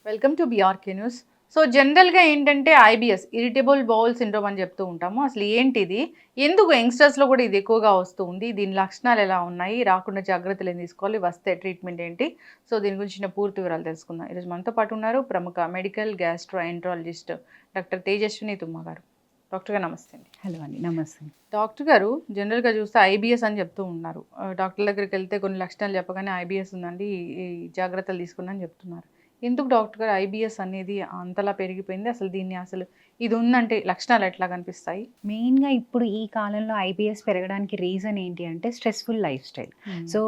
Welcome to BRK news. So జనరల్గా ఏంటంటే IBS irritable bowel syndrome అని చెప్తూ ఉంటాము. అసలు ఏంటిది, ఎందుకు యంగ్స్టర్స్లో కూడా ఇది ఎక్కువగా వస్తూ ఉంది, దీని లక్షణాలు ఎలా ఉన్నాయి, రాకుండా జాగ్రత్తలు ఏం తీసుకోవాలి, వస్తే ట్రీట్మెంట్ ఏంటి, సో దీని గురించిన పూర్తి వివరాలు తెలుసుకుందాం. ఈరోజు మనతో పాటు ఉన్నారు ప్రముఖ మెడికల్ గ్యాస్ట్రోఎంట్రాలజిస్ట్ డాక్టర్ తేజస్విని తుమ్మ గారు. డాక్టర్ గారు నమస్తే అండి. హలో అండి, నమస్తే. డాక్టర్ గారు, జనరల్గా చూస్తే ఐబిఎస్ అని చెప్తూ ఉన్నారు. డాక్టర్ దగ్గరికి వెళ్తే కొన్ని లక్షణాలు చెప్పగానే ఐబిఎస్ ఉందండి, ఈ జాగ్రత్తలు తీసుకుని అని చెప్తున్నారు. ఎందుకు డాక్టర్ గారు ఐబిఎస్ అనేది అంతలా పెరిగిపోయింది? అసలు దీన్ని ఇది ఉందంటే లక్షణాలు ఎట్లా కనిపిస్తాయి? మెయిన్గా ఇప్పుడు ఈ కాలంలో ఐబిఎస్ పెరగడానికి రీజన్ ఏంటి అంటే స్ట్రెస్ఫుల్ లైఫ్ స్టైల్. సో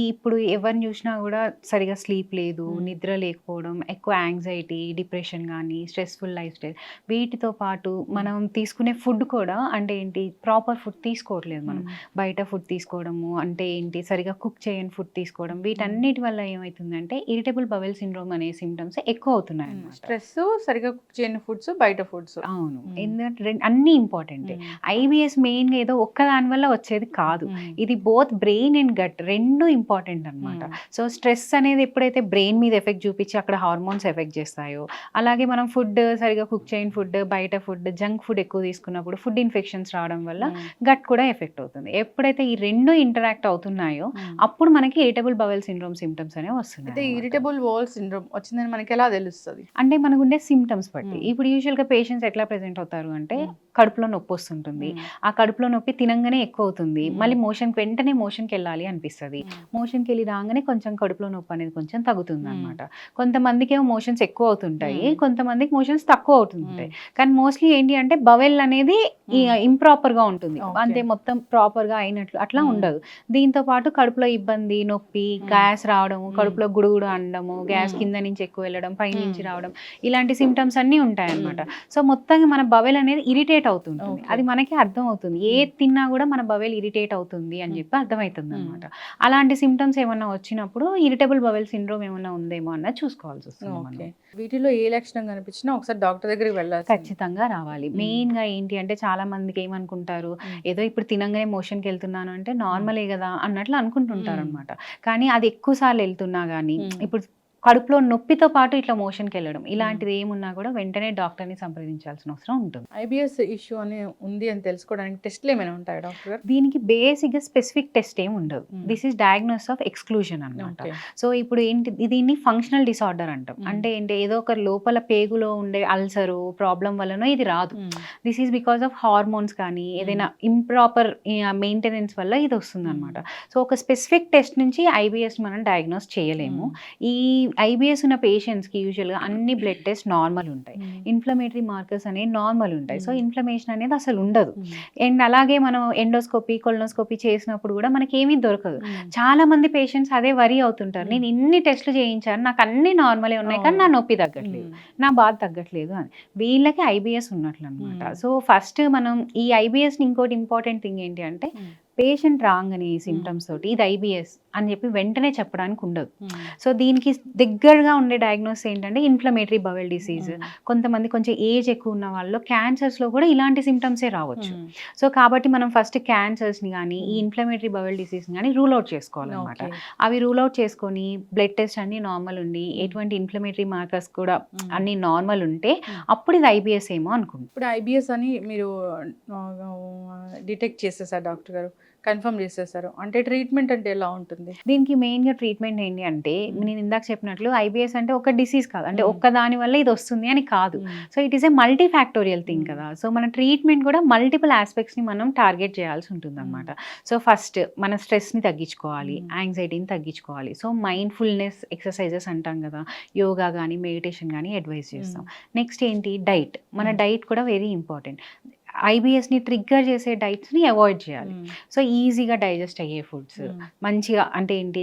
ఇప్పుడు ఎవరిని చూసినా కూడా సరిగా స్లీప్ లేదు, నిద్ర లేకపోవడం, ఎక్కువ యాంగ్జైటీ, డిప్రెషన్ కానీ స్ట్రెస్ఫుల్ లైఫ్ స్టైల్. వీటితో పాటు మనం తీసుకునే ఫుడ్ కూడా అంటే ఏంటి, ప్రాపర్ ఫుడ్ తీసుకోవట్లేదు. మనం బయట ఫుడ్ తీసుకోవడము అంటే ఏంటి, సరిగా కుక్ చేయని ఫుడ్ తీసుకోవడం, వీటన్నిటి వల్ల ఏమవుతుందంటే ఇరిటబుల్ బవెల్ సిండ్రోమ్ అనే సిమ్టమ్స్ ఎక్కువ అవుతున్నాయి అన్నమాట. స్ట్రెస్, సరిగా కుక్ చేయని ఫుడ్స్, బయట ఫుడ్స్. అవును, ఎందుకంటే అన్ని ఇంపార్టెంట్. ఐబిఎస్ మెయిన్ గా ఏదో ఒక్క దాని వల్ల వచ్చేది కాదు, ఇది బోత్ బ్రెయిన్ అండ్ గట్ రెండు ఇంపార్టెంట్ అనమాట. సో స్ట్రెస్ అనేది ఎప్పుడైతే బ్రెయిన్ మీద ఎఫెక్ట్ చూపించి అక్కడ హార్మోన్స్ ఎఫెక్ట్ చేస్తాయో, అలాగే మనం ఫుడ్ సరిగా కుక్ చేయని ఫుడ్, బయట ఫుడ్, జంక్ ఫుడ్ ఎక్కువ తీసుకున్నప్పుడు ఫుడ్ ఇన్ఫెక్షన్స్ రావడం వల్ల గట్ కూడా ఎఫెక్ట్ అవుతుంది. ఎప్పుడైతే ఈ రెండు ఇంటరాక్ట్ అవుతున్నాయో అప్పుడు మనకి ఇరిటబుల్ బవెల్ సిండ్రోమ్ సిమ్టమ్స్ అనేవి వస్తున్నాయి. ఇరిటబుల్ బౌల్ సిండ్రోమ్ వచ్చిందని మనకి ఎలా తెలుస్తుంది? అంటే మనకు ఉండే సిమ్టమ్స్ బట్టి. ఇప్పుడు యూజువల్ గా పేషెంట్స్ ఎట్లా ప్రెజెంట్ అవుతారు అంటే కడుపులో నొప్పి వస్తుంటుంది, ఆ కడుపులో నొప్పి తినంగానే ఎక్కువ అవుతుంది, మళ్ళీ వెంటనే మోషన్కి వెళ్ళాలి అనిపిస్తుంది, మోషన్కి వెళ్ళి రాగానే కొంచెం కడుపులో నొప్పి అనేది కొంచెం తగ్గుతుంది అనమాట. కొంతమందికి ఏమో మోషన్స్ ఎక్కువ అవుతుంటాయి, కొంతమందికి మోషన్స్ తక్కువ అవుతుంటాయి. కానీ మోస్ట్లీ ఏంటి అంటే బవెల్ అనేది ఇంప్రాపర్ గా ఉంటుంది, అంతే మొత్తం ప్రాపర్ గా అయినట్లు అట్లా ఉండదు. దీంతో పాటు కడుపులో ఇబ్బంది, నొప్పి, గ్యాస్ రావడము, కడుపులో గుడుగుడు అనడము, గ్యాస్ కింద నుంచి ఎక్కువ వెళ్ళడం, పై నుంచి రావడం, ఇలాంటి సిమ్టమ్స్ అన్ని ఉంటాయి అనమాట. సో మొత్తంగా మన బవెల్ అనేది ఇరిటేట్ అవుతుంటుంది, అది మనకి అర్థం అవుతుంది. ఏ తిన్నా కూడా మన బవెల్ ఇరిటేట్ అవుతుంది అని చెప్పి అర్థమవుతుంది అనమాట. అలాంటి సిమ్టమ్స్ ఏమన్నా వచ్చినప్పుడు ఇరిటబుల్ బవెల్ సిండ్రోమ్ ఏమన్నా ఉందేమో అన్నది చూసుకోవాల్సి వస్తుంది. వీటిలో ఏ లక్షణం కనిపించినా ఒకసారి డాక్టర్ దగ్గరికి వెళ్ళాలి, ఖచ్చితంగా రావాలి. మెయిన్ గా ఏంటి అంటే చాలా మందికి ఏమనుకుంటారు, ఏదో ఇప్పుడు తినంగానే మోషన్కి వెళ్తున్నాను అంటే నార్మలే కదా అన్నట్లు అనుకుంటుంటారు అనమాట. కానీ అది ఎక్కువ సార్లు వెళ్తున్నా కానీ, ఇప్పుడు కడుపులో నొప్పితో పాటు ఇట్లా మోషన్కి వెళ్ళడం, ఇలాంటిది ఏమున్నా కూడా వెంటనే డాక్టర్ని సంప్రదించాల్సిన అవసరం ఉంటుంది. ఐబిఎస్ ఇష్యూ అని ఉంది అని తెలుసుకోవడానికి టెస్ట్లు ఏమైనా ఉంటాయి డాక్టర్? దీనికి బేసిక్గా స్పెసిఫిక్ టెస్ట్ ఏమి ఉండదు. This is diagnosis of exclusion అనమాట. సో ఇప్పుడు ఏంటి, దీన్ని ఫంక్షనల్ డిసార్డర్ అంటాం. అంటే ఏంటి, ఏదో ఒక లోపల పేగులో ఉండే అల్సరు ప్రాబ్లం వల్లనో ఇది రాదు. This is because of hormones కానీ ఏదైనా ఇంప్రాపర్ మెయింటెనెన్స్ వల్ల ఇది వస్తుంది అనమాట. సో ఒక స్పెసిఫిక్ టెస్ట్ నుంచి ఐబిఎస్ మనం డయాగ్నోస్ చేయలేము. ఈ ఐబిఎస్ ఉన్న పేషెంట్స్కి యూజువల్గా అన్ని బ్లడ్ టెస్ట్ నార్మల్ ఉంటాయి, ఇన్ఫ్లమేటరీ మార్కర్స్ అనేవి నార్మల్ ఉంటాయి. సో ఇన్ఫ్లమేషన్ అనేది అసలు ఉండదు. అండ్ అలాగే మనం ఎండోస్కోపీ, కొలనోస్కోపీ చేసినప్పుడు కూడా మనకి ఏమీ దొరకదు. చాలా మంది పేషెంట్స్ అదే వరీ అవుతుంటారు, నేను ఇన్ని టెస్టులు చేయించాను, నాకు అన్ని నార్మలే ఉన్నాయి కానీ నా నొప్పి తగ్గట్లేదు, నా బాధ తగ్గట్లేదు అని. వీళ్ళకి ఐబిఎస్ ఉన్నట్లు అనమాట. సో ఫస్ట్ మనం ఈ ఐబిఎస్ని ఇంకోటి ఇంపార్టెంట్ థింగ్ ఏంటి అంటే, పేషెంట్ రాగానే ఈ సిమ్టమ్స్ తోటి ఇది ఐబిఎస్ అని చెప్పి వెంటనే చెప్పడానికి ఉండదు. సో దీనికి దగ్గరగా ఉండే డయాగ్నోస్ ఏంటంటే ఇన్ఫ్లమేటరీ బవెల్ డిసీజ్. కొంతమంది కొంచెం ఏజ్ ఎక్కువ ఉన్న వాళ్ళు క్యాన్సర్స్లో కూడా ఇలాంటి సిమ్టమ్సే రావచ్చు. సో కాబట్టి మనం ఫస్ట్ క్యాన్సర్స్ని కానీ ఈ ఇన్ఫ్లమేటరీ బవెల్ డిసీజ్ని కానీ రూల్ అవుట్ చేసుకోవాలన్నమాట. అవి రూల్ అవుట్ చేసుకొని బ్లడ్ టెస్ట్ అన్ని నార్మల్ ఉండి ఎటువంటి ఇన్ఫ్లమేటరీ మార్కర్స్ కూడా అన్ని నార్మల్ ఉంటే అప్పుడు ఇది ఐబిఎస్ ఏమో అనుకుంటాం. ఇప్పుడు ఐబిఎస్ అని మీరు డిటెక్ట్ చేసేసారు డాక్టర్ గారు, కన్ఫర్మ్ చేసేసారు అంటే ట్రీట్మెంట్ అంటే ఎలా ఉంటుంది? దీనికి మెయిన్గా ట్రీట్మెంట్ ఏంటి అంటే, నేను ఇందాక చెప్పినట్లు ఐబిఎస్ అంటే ఒక డిసీజ్ కాదు, అంటే ఒక్క దాని వల్ల ఇది వస్తుంది అని కాదు. So it is a multi factorial thing కదా. సో మన ట్రీట్మెంట్ కూడా మల్టిపుల్ ఆస్పెక్ట్స్ని మనం టార్గెట్ చేయాల్సి ఉంటుంది అనమాట. సో ఫస్ట్ మన స్ట్రెస్ని తగ్గించుకోవాలి, యాంగ్జైటీని తగ్గించుకోవాలి. సో మైండ్ఫుల్నెస్ ఎక్సర్సైజెస్ అంటాం కదా, యోగా కానీ మెడిటేషన్ కానీ అడ్వైజ్ చేస్తాం. నెక్స్ట్ ఏంటి, డైట్. మన డైట్ కూడా వెరీ ఇంపార్టెంట్. ఐబిఎస్ని ట్రిగ్గర్ చేసే డైట్స్ని అవాయిడ్ చేయాలి. సో ఈజీగా డైజెస్ట్ అయ్యే ఫుడ్స్, మంచిగా అంటే ఏంటి,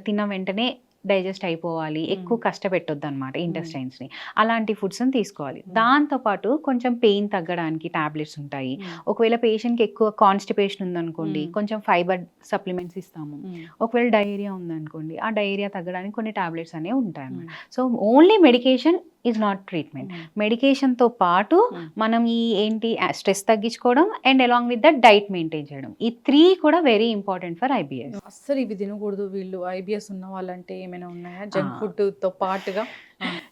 తిన్న వెంటనే డైజెస్ట్ అయిపోవాలి, ఎక్కువ కష్టపెట్టొద్దు అనమాట ఇంటెస్టైన్స్ని, అలాంటి ఫుడ్స్ని తీసుకోవాలి. దాంతోపాటు కొంచెం పెయిన్ తగ్గడానికి టాబ్లెట్స్ ఉంటాయి. ఒకవేళ పేషెంట్కి ఎక్కువ కాన్స్టిపేషన్ ఉందనుకోండి, కొంచెం ఫైబర్ సప్లిమెంట్స్ ఇస్తాము. ఒకవేళ డయేరియా ఉందనుకోండి, ఆ డయేరియా తగ్గడానికి కొన్ని టాబ్లెట్స్ అనేవి ఉంటాయి అన్నమాట. So only medication is not treatment. మెడికేషన్తో పాటు మనం ఈ ఏంటి స్ట్రెస్ తగ్గించుకోవడం and along with the diet maintain చేయడం, ఈ 3 కూడా వెరీ ఇంపార్టెంట్ ఫర్ ఐబిఎస్. అస్సలు ఇవి తినకూడదు వీళ్ళు ఐబిఎస్ ఉన్న వాళ్ళంటే ఏమైనా ఉన్నాయా జంక్ ఫుడ్ తో పాటుగా?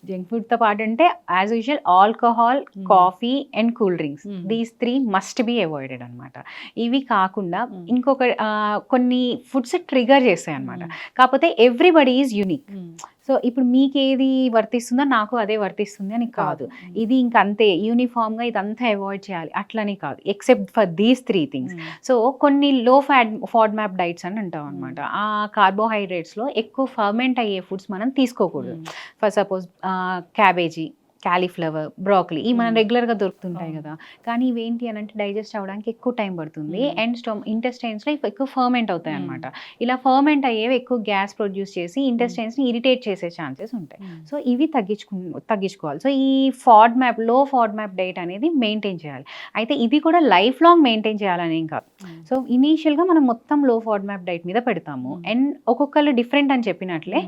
జంక్ ఫుడ్తో పాటు అంటే as usual alcohol, coffee and cool drinks, these 3 must be avoided అనమాట. ఇవి కాకుండా ఇంకొక కొన్ని ఫుడ్స్ ట్రిగర్ చేస్తాయి అనమాట. కాకపోతే ఎవ్రీబడి ఈజ్ యూనిక్. సో ఇప్పుడు మీకు ఏది వర్తిస్తుందో నాకు అదే వర్తిస్తుంది అని కాదు. ఇది ఇంక అంతే యూనిఫామ్గా ఇదంతా అవాయిడ్ చేయాలి అట్లని కాదు, except for these 3 things. So కొన్ని లో ఫాడ్మాప్ డైట్స్ అని అంటాం అనమాట. ఆ కార్బోహైడ్రేట్స్లో ఎక్కువ ఫర్మెంట్ అయ్యే ఫుడ్స్ మనం తీసుకోకూడదు. For suppose cabbage, cauliflower, broccoli ఇవి మనం రెగ్యులర్గా దొరుకుతుంటాయి కదా. కానీ ఇవేంటి అని అంటే డైజెస్ట్ అవ్వడానికి ఎక్కువ టైం పడుతుంది అండ్ ఇంటెస్టైన్స్లో ఎక్కువ ఫర్మెంట్ అవుతాయి అనమాట. ఇలా ఫర్మెంట్ అయ్యేవి ఎక్కువ గ్యాస్ ప్రొడ్యూస్ చేసి ఇంటెస్టైన్స్ని ఇరిటేట్ చేసే ఛాన్సెస్ ఉంటాయి. సో ఇవి తగ్గించుకోవాలి. సో ఈ లో ఫాడ్మాప్ డైట్ అనేది మెయింటైన్ చేయాలి. అయితే ఇది కూడా లైఫ్ లాంగ్ మెయింటైన్ చేయాలని ఏం కాదు. సో ఇనీషియల్గా మనం మొత్తం లో ఫాడ్మాప్ డైట్ మీద పెడతాము అండ్ ఒక్కొక్కరు డిఫరెంట్ అని చెప్పినట్లే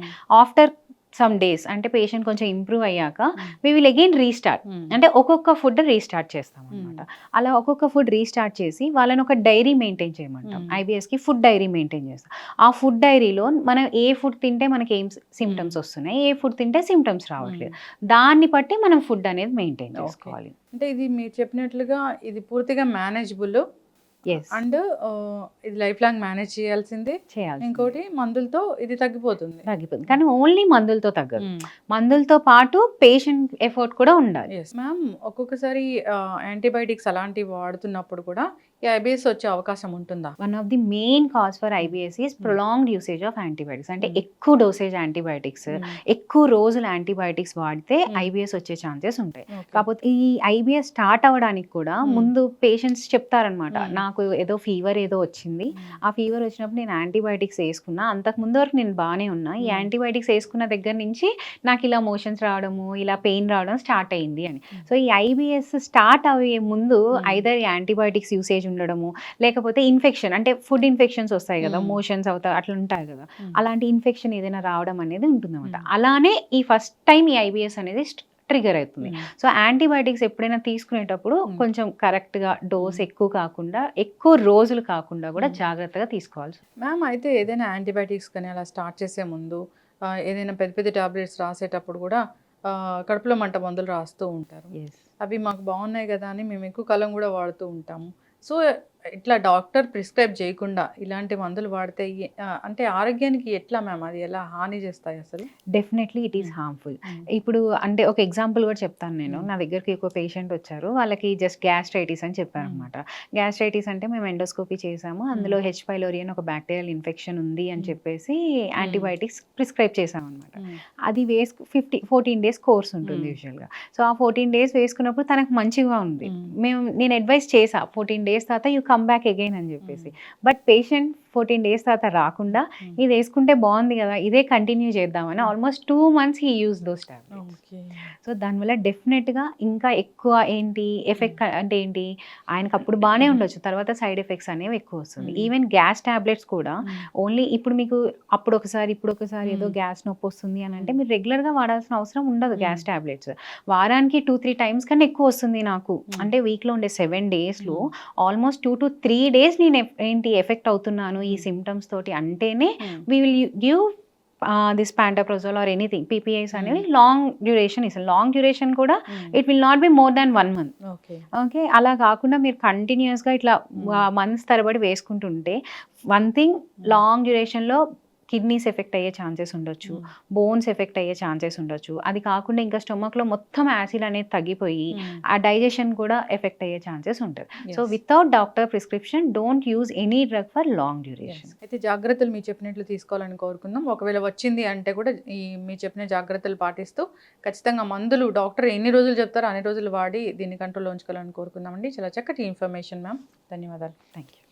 ఆఫ్టర్ సమ్ డేస్ అంటే పేషెంట్ కొంచెం ఇంప్రూవ్ అయ్యాక వి విల్ అగైన్ రీస్టార్ట్. అంటే ఒక్కొక్క ఫుడ్ రీస్టార్ట్ చేస్తాం అనమాట. అలా ఒక్కొక్క ఫుడ్ రీస్టార్ట్ చేసి వాళ్ళని ఒక డైరీ మెయింటైన్ చేయమంటాం. ఐబిఎస్కి ఫుడ్ డైరీ మెయింటైన్ చేస్తాం. ఆ ఫుడ్ డైరీలో మనం ఏ ఫుడ్ తింటే మనకి ఏం సిమ్టమ్స్ వస్తున్నాయి, ఏ ఫుడ్ తింటే సిమ్టమ్స్ రావట్లేదు, దాన్ని బట్టి మనం ఫుడ్ అనేది మెయింటైన్ చేసుకోవాలి. అంటే ఇది మీరు చెప్పినట్లుగా ఇది పూర్తిగా మేనేజబుల్ అండ్ ఇది లైఫ్ లాంగ్ మేనేజ్ చేయాల్సిందే. ఇంకోటి మందులతో ఇది తగ్గిపోతుంది కానీ ఓన్లీ మందులతో తగ్గదు. మందులతో పాటు పేషెంట్ ఎఫర్ట్ కూడా ఉండాలి. మ్యామ్ ఒక్కొక్కసారి యాంటీబయాటిక్స్ అలాంటివి వాడుతున్నప్పుడు కూడా ఈ ఐబిఎస్ వచ్చే అవకాశం ఉంటుందా? One of the main cause for IBS is prolonged usage of antibiotics. అంటే ఎక్కువ డోసేజ్ యాంటీబయాటిక్స్, ఎక్కువ రోజులు యాంటీబయాటిక్స్ వాడితే ఐబిఎస్ వచ్చే ఛాన్సెస్ ఉంటాయి. కాకపోతే ఈ ఐబిఎస్ స్టార్ట్ అవ్వడానికి కూడా ముందు పేషెంట్స్ చెప్తారనమాట, నాకు ఏదో ఫీవర్ ఏదో వచ్చింది, ఆ ఫీవర్ వచ్చినప్పుడు నేను యాంటీబయాటిక్స్ వేసుకున్నా, అంతకు ముందు వరకు నేను బాగానే ఉన్నా, ఈ యాంటీబయాటిక్స్ వేసుకున్న దగ్గర నుంచి నాకు ఇలా మోషన్స్ రావడము, ఇలా పెయిన్ రావడం స్టార్ట్ అయింది అని. సో ఈ ఐబిఎస్ స్టార్ట్ అయ్యే ముందు ఐదర్ యాంటీబయాటిక్స్ యూసేజ్ ఉండడము, లేకపోతే ఇన్ఫెక్షన్ అంటే ఫుడ్ ఇన్ఫెక్షన్స్ వస్తాయి కదా, మోషన్స్ అవుతాయి అట్లా ఉంటాయి కదా, అలాంటి ఇన్ఫెక్షన్ ఏదైనా రావడం అనేది ఉంటుందన్నమాట. అలానే ఈ ఫస్ట్ టైం ఈ ఐబిఎస్ అనేది ట్రిగర్ అవుతుంది. సో యాంటీబయాటిక్స్ ఎప్పుడైనా తీసుకునేటప్పుడు కొంచెం కరెక్ట్గా డోస్ ఎక్కువ కాకుండా, ఎక్కువ రోజులు కాకుండా కూడా జాగ్రత్తగా తీసుకోవాలి. మ్యామ్ అయితే ఏదైనా యాంటీబయాటిక్స్ కానీ అలా స్టార్ట్ చేసే ముందు ఏదైనా పెద్ద పెద్ద టాబ్లెట్స్ రాసేటప్పుడు కూడా కడుపులో మంట మందులు రాస్తూ ఉంటారు. అవి మాకు బాగున్నాయి కదా అని మేము ఎక్కువ కాలం కూడా వాడుతూ ఉంటాము. సో ఇట్లా డాక్టర్ ప్రిస్క్రైబ్ చేయకుండా ఇలాంటి మందులు వాడితే అంటే ఆరోగ్యానికి ఎట్లా మ్యామ్, అది ఎలా హాని చేస్తాయి అసలు? Definitely it is harmful. ఇప్పుడు అంటే ఒక ఎగ్జాంపుల్ కూడా చెప్తాను నేను. నా దగ్గరికి ఒక పేషెంట్ వచ్చారు, వాళ్ళకి జస్ట్ గ్యాస్ట్రైటిస్ అని చెప్పారు అనమాట. గ్యాస్ట్రైటిస్ అంటే మేము ఎండోస్కోపీ చేసాము, అందులో హెచ్ పైలోరి అని ఒక బ్యాక్టీరియల్ ఇన్ఫెక్షన్ ఉంది అని చెప్పేసి యాంటీబయాటిక్స్ ప్రిస్క్రైబ్ చేసాం అనమాట. అది 14 days కోర్స్ ఉంటుంది యూజువల్గా. సో ఆ 14 days వేసుకున్నప్పుడు తనకు మంచిగా ఉంది. నేను అడ్వైస్ చేసా 14 days తర్వాత యూ కమ్ బ్యాక్ అగైన్ అని చెప్పేసి. బట్ పేషెంట్ 14 days తర్వాత రాకుండా ఇది వేసుకుంటే బాగుంది కదా, ఇదే కంటిన్యూ చేద్దామని almost 2 months he use those tablets. So దానివల్ల డెఫినెట్గా ఇంకా ఎక్కువ ఏంటి ఎఫెక్ట్ అంటే ఏంటి, ఆయనకు అప్పుడు బాగానే ఉండొచ్చు, తర్వాత సైడ్ ఎఫెక్ట్స్ అనేవి ఎక్కువ వస్తుంది. ఈవెన్ గ్యాస్ టాబ్లెట్స్ కూడా ఓన్లీ ఇప్పుడు మీకు అప్పుడు ఒకసారి ఇప్పుడు ఒకసారి ఏదో గ్యాస్ నొప్పి వస్తుంది అని అంటే మీరు రెగ్యులర్గా వాడాల్సిన అవసరం ఉండదు. గ్యాస్ టాబ్లెట్స్ వారానికి 2-3 times కన్నా ఎక్కువ వస్తుంది నాకు. అంటే వీక్లో ఉండే 7 daysలో ఆల్మోస్ట్ 2 to 3 days నేను ఏంటి ఎఫెక్ట్ అవుతున్నాను ఈ సిమ్టమ్స్ తోటి అంటేనే we will give this pantoprazole or anything. PPIs అనేవి లాంగ్ డ్యూరేషన్ ఇస్తాం. లాంగ్ డ్యూరేషన్ కూడా it will not be more than 1 month. Okay, అలా కాకుండా మీరు కంటిన్యూస్గా ఇట్లా మంత్స్ తరబడి వేసుకుంటుంటే వన్ థింగ్, లాంగ్ డ్యూరేషన్లో కిడ్నీస్ ఎఫెక్ట్ అయ్యే ఛాన్సెస్ ఉండొచ్చు, బోన్స్ ఎఫెక్ట్ అయ్యే ఛాన్సెస్ ఉండొచ్చు. అది కాకుండా ఇంకా స్టొమక్లో మొత్తం యాసిడ్ అనేది తగ్గిపోయి ఆ డైజెషన్ కూడా ఎఫెక్ట్ అయ్యే ఛాన్సెస్ ఉంటుంది. So without doctor prescription don't use any drug for long duration. అయితే జాగ్రత్తలు మీరు చెప్పినట్లు తీసుకోవాలని కోరుకుందాం. ఒకవేళ వచ్చింది అంటే కూడా ఈ మీరు చెప్పిన జాగ్రత్తలు పాటిస్తూ ఖచ్చితంగా మందులు డాక్టర్ ఎన్ని రోజులు చెప్తారో అన్ని రోజులు వాడి దీన్ని కంట్రోల్లో ఉంచుకోవాలని కోరుకుందామండి. చాలా చక్కటి ఇన్ఫర్మేషన్ మ్యామ్, ధన్యవాదాలు. Thank you.